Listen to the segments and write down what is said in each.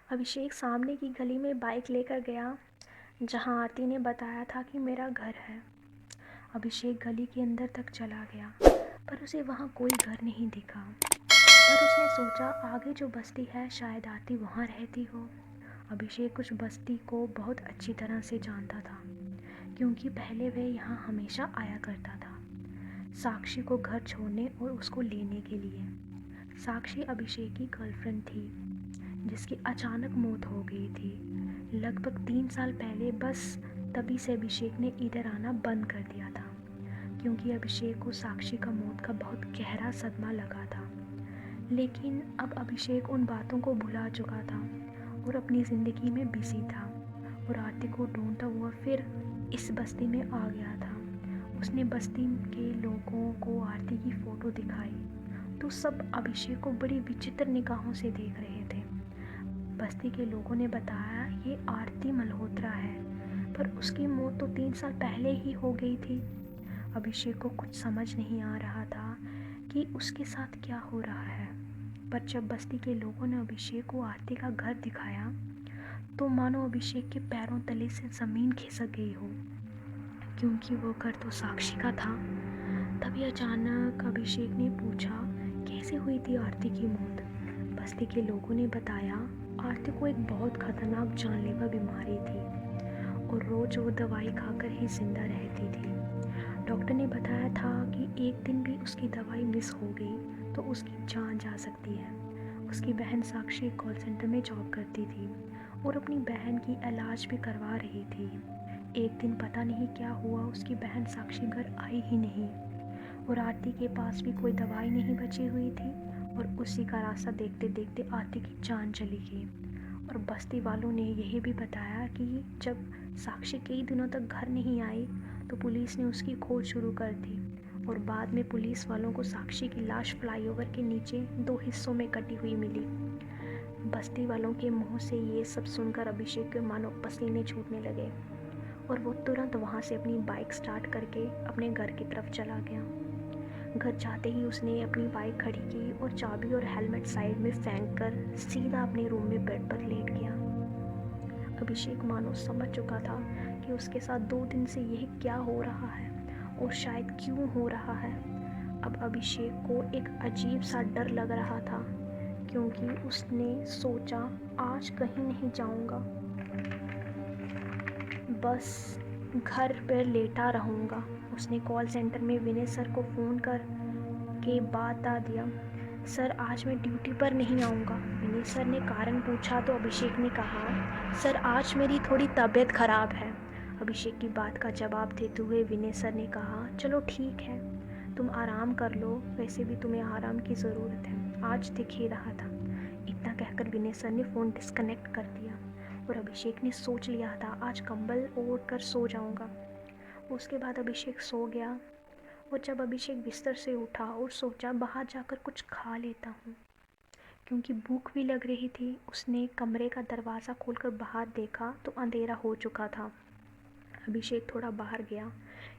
अभिषेक सामने की गली में बाइक लेकर गया जहां आरती ने बताया था कि मेरा घर है। अभिषेक गली के अंदर तक चला गया पर उसे वहां कोई घर नहीं दिखा। पर उसने सोचा आगे जो बस्ती है शायद आरती वहां रहती हो। अभिषेक उस बस्ती को बहुत अच्छी तरह से जानता था क्योंकि पहले वह यहाँ हमेशा आया करता था, साक्षी को घर छोड़ने और उसको लेने के लिए। साक्षी अभिषेक की गर्लफ्रेंड थी जिसकी अचानक मौत हो गई थी लगभग 3 साल पहले। बस तभी से अभिषेक ने इधर आना बंद कर दिया था क्योंकि अभिषेक को साक्षी का मौत का बहुत गहरा सदमा लगा था। लेकिन अब अभिषेक उन बातों को भुला चुका था और अपनी ज़िंदगी में बिजी था और आरती को ढूंढता हुआ फिर इस बस्ती में आ गया था। उसने बस्ती के लोगों को आरती की फ़ोटो दिखाई तो सब अभिषेक को बड़ी विचित्र निगाहों से देख रहे थे। बस्ती के लोगों ने बताया ये आरती मल्होत्रा है, पर उसकी मौत तो 3 साल पहले ही हो गई थी। अभिषेक को कुछ समझ नहीं आ रहा था कि उसके साथ क्या हो रहा है। पर जब बस्ती के लोगों ने अभिषेक को आरती का घर दिखाया तो मानो अभिषेक के पैरों तले से ज़मीन खिसक गई हो, क्योंकि वो घर तो साक्षी का था। तभी अचानक अभिषेक ने पूछा कैसे हुई थी आरती की मौत। बस्ती के लोगों ने बताया आरती को एक बहुत खतरनाक जानलेवा बीमारी थी और रोज़ वो दवाई खाकर ही जिंदा रहती थी। डॉक्टर ने बताया था कि एक दिन भी उसकी दवाई मिस हो गई तो उसकी जान जा सकती है। उसकी बहन साक्षी कॉल सेंटर में जॉब करती थी और अपनी बहन की इलाज भी करवा रही थी। एक दिन पता नहीं क्या हुआ, उसकी बहन साक्षी घर आई ही नहीं और आरती के पास भी कोई दवाई नहीं बची हुई थी और उसी का रास्ता देखते देखते आरती की जान चली गई। और बस्ती वालों ने यही भी बताया कि जब साक्षी कई दिनों तक घर नहीं आई तो पुलिस ने उसकी खोज शुरू कर दी और बाद में पुलिस वालों को साक्षी की लाश फ्लाईओवर के नीचे 2 हिस्सों में कटी हुई मिली। बस्ती वालों के मुंह से ये सब सुनकर अभिषेक के मानो पसीने छूटने लगे और वो तुरंत वहाँ से अपनी बाइक स्टार्ट करके अपने घर की तरफ चला गया। घर जाते ही उसने अपनी बाइक खड़ी की और चाबी और हेलमेट साइड में फेंक कर सीधा अपने रूम में बेड पर लेट गया। अभिषेक मानो समझ चुका था कि उसके साथ 2 दिन से यह क्या हो रहा है और शायद क्यों हो रहा है। अब अभिषेक को एक अजीब सा डर लग रहा था क्योंकि उसने सोचा आज कहीं नहीं जाऊंगा, बस घर पर लेटा रहूँगा। उसने कॉल सेंटर में विनय सर को फ़ोन कर के बता दिया, सर आज मैं ड्यूटी पर नहीं आऊँगा। विनय सर ने कारण पूछा तो अभिषेक ने कहा, सर आज मेरी थोड़ी तबीयत ख़राब है। अभिषेक की बात का जवाब देते हुए विनय सर ने कहा, चलो ठीक है, तुम आराम कर लो, वैसे भी तुम्हें आराम की ज़रूरत है, आज दिख ही रहा था। इतना कहकर विनय सर ने फ़ोन डिस्कनेक्ट कर दिया और अभिषेक ने सोच लिया था आज कंबल ओढ़ कर सो जाऊँगा। उसके बाद अभिषेक सो गया और जब अभिषेक बिस्तर से उठा और सोचा बाहर जाकर कुछ खा लेता हूँ क्योंकि भूख भी लग रही थी, उसने कमरे का दरवाज़ा खोलकर बाहर देखा तो अंधेरा हो चुका था। अभिषेक थोड़ा बाहर गया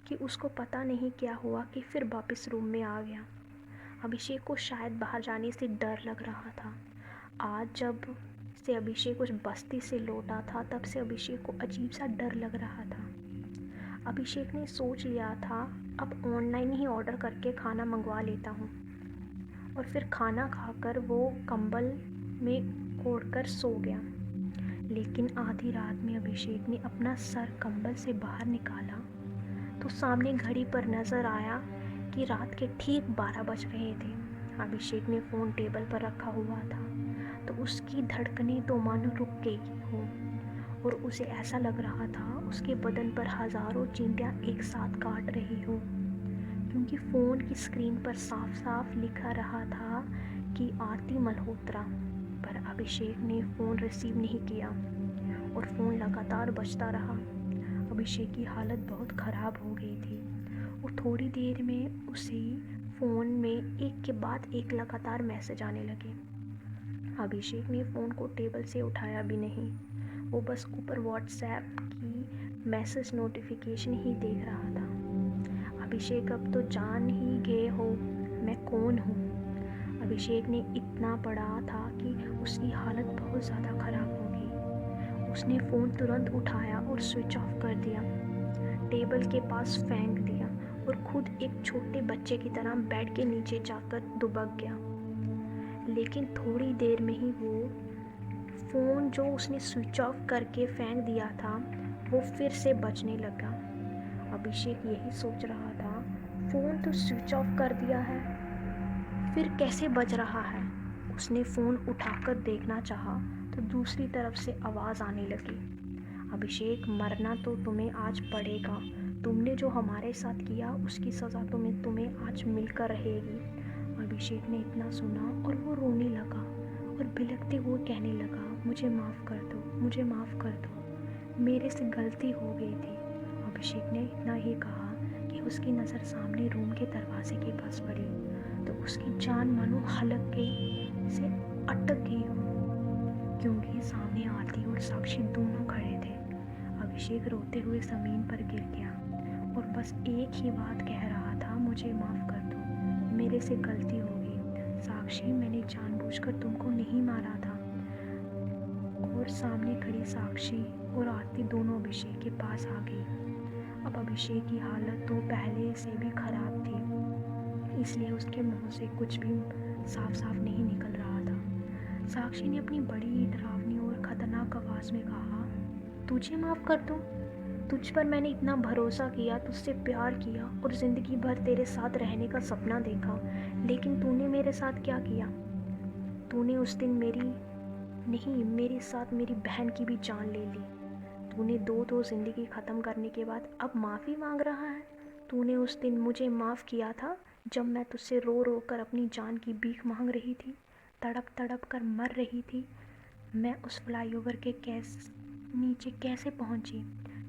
कि उसको पता नहीं क्या हुआ कि फिर वापस रूम में आ गया। अभिषेक को शायद बाहर जाने से डर लग रहा था। आज जब से अभिषेक उस बस्ती से लौटा था तब से अभिषेक को अजीब सा डर लग रहा था। अभिषेक ने सोच लिया था अब ऑनलाइन ही ऑर्डर करके खाना मंगवा लेता हूँ और फिर खाना खाकर वो कंबल में ओढ़कर सो गया। लेकिन आधी रात में अभिषेक ने अपना सर कंबल से बाहर निकाला तो सामने घड़ी पर नज़र आया कि रात के ठीक 12 बज रहे थे। अभिषेक ने फ़ोन टेबल पर रखा हुआ था तो उसकी धड़कनें तो मानो रुक गई हो और उसे ऐसा लग रहा था उसके बदन पर हज़ारों चींटियां एक साथ काट रही हो, क्योंकि फ़ोन की स्क्रीन पर साफ साफ लिखा रहा था कि आरती मल्होत्रा। पर अभिषेक ने फ़ोन रिसीव नहीं किया और फ़ोन लगातार बजता रहा। अभिषेक की हालत बहुत ख़राब हो गई थी और थोड़ी देर में उसे फ़ोन में एक के बाद एक लगातार मैसेज आने लगे। अभिषेक ने फ़ोन को टेबल से उठाया भी नहीं, वो बस ऊपर व्हाट्सएप की मैसेज नोटिफिकेशन ही देख रहा था। अभिषेक अब तो जान ही गए हो मैं कौन हूँ। अभिषेक ने इतना पढ़ा था कि उसकी हालत बहुत ज़्यादा ख़राब हो उसने फ़ोन तुरंत उठाया और स्विच ऑफ कर दिया, टेबल के पास फेंक दिया और खुद एक छोटे बच्चे की तरह बेड के नीचे जाकर दुबक गया। लेकिन थोड़ी देर में ही वो फ़ोन जो उसने स्विच ऑफ करके फेंक दिया था वो फिर से बजने लगा। अभिषेक यही सोच रहा था, फ़ोन तो स्विच ऑफ कर दिया है, फिर कैसे बज रहा है। उसने फ़ोन उठाकर देखना चाहा तो दूसरी तरफ से आवाज़ आने लगी, अभिषेक मरना तो तुम्हें आज पड़ेगा, तुमने जो हमारे साथ किया उसकी सज़ा तुम्हें आज मिलकर रहेगी। अभिषेक ने इतना सुना और वो रोने लगा और बिलखते हुए कहने लगा, मुझे माफ़ कर दो, मुझे माफ़ कर दो, मेरे से गलती हो गई थी। अभिषेक ने इतना ही कहा कि उसकी नज़र सामने रूम के दरवाजे के पास पड़ी तो उसकी जान मानो हलक गई से अटक गई, क्योंकि सामने आरती और साक्षी दोनों खड़े थे। अभिषेक रोते हुए ज़मीन पर गिर गया और बस एक ही बात कह रहा था, मुझे माफ़ कर दो, मेरे से गलती हो गई। साक्षी, मैंने जानबूझकर तुमको नहीं मारा था। और सामने खड़ी साक्षी और आरती दोनों अभिषेक के पास आ गई। अब अभिषेक की हालत तो पहले से भी खराब थी, इसलिए उसके मुंह से कुछ भी साफ साफ नहीं निकल रहा था। साक्षी ने अपनी बड़ी डरावनी और ख़तरनाक आवाज़ में कहा, तुझे माफ़ कर दूँ? तुझ पर मैंने इतना भरोसा किया, तुझसे प्यार किया और ज़िंदगी भर तेरे साथ रहने का सपना देखा, लेकिन तूने मेरे साथ क्या किया? तूने उस दिन मेरे साथ मेरी बहन की भी जान ले ली। तूने दो ज़िंदगी ख़त्म करने के बाद अब माफ़ी मांग रहा है। तूने उस दिन मुझे माफ़ किया था जब मैं तुझसे रो रो कर अपनी जान की भीख मांग रही थी, तड़प तड़प कर मर रही थी। मैं उस फ्लाईओवर के नीचे कैसे पहुंची?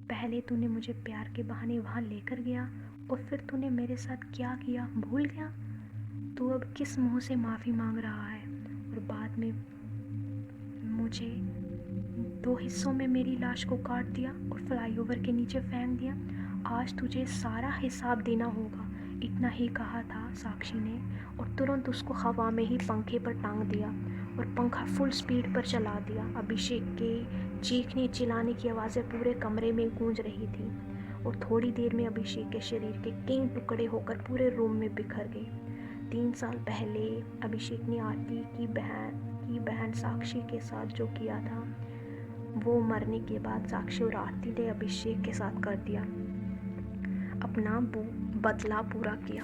पहले तूने मुझे प्यार के बहाने वहाँ लेकर गया और फिर तूने मेरे साथ क्या किया भूल गया? तू अब किस मुँह से माफ़ी मांग रहा है? और बाद में मुझे 2 हिस्सों में मेरी लाश को काट दिया और फ्लाईओवर के नीचे फेंक दिया। आज तुझे सारा हिसाब देना होगा। इतना ही कहा था साक्षी ने और तुरंत उसको हवा में ही पंखे पर टांग दिया और पंखा फुल स्पीड पर चला दिया। अभिषेक के चीखने चिल्लाने की आवाज़ें पूरे कमरे में गूंज रही थी और थोड़ी देर में अभिषेक के शरीर के कई टुकड़े होकर पूरे रूम में बिखर गए। 3 साल पहले अभिषेक ने आरती की बहन साक्षी के साथ जो किया था वो मरने के बाद साक्षी और आरती ने अभिषेक के साथ कर दिया, अपना बदला पूरा किया।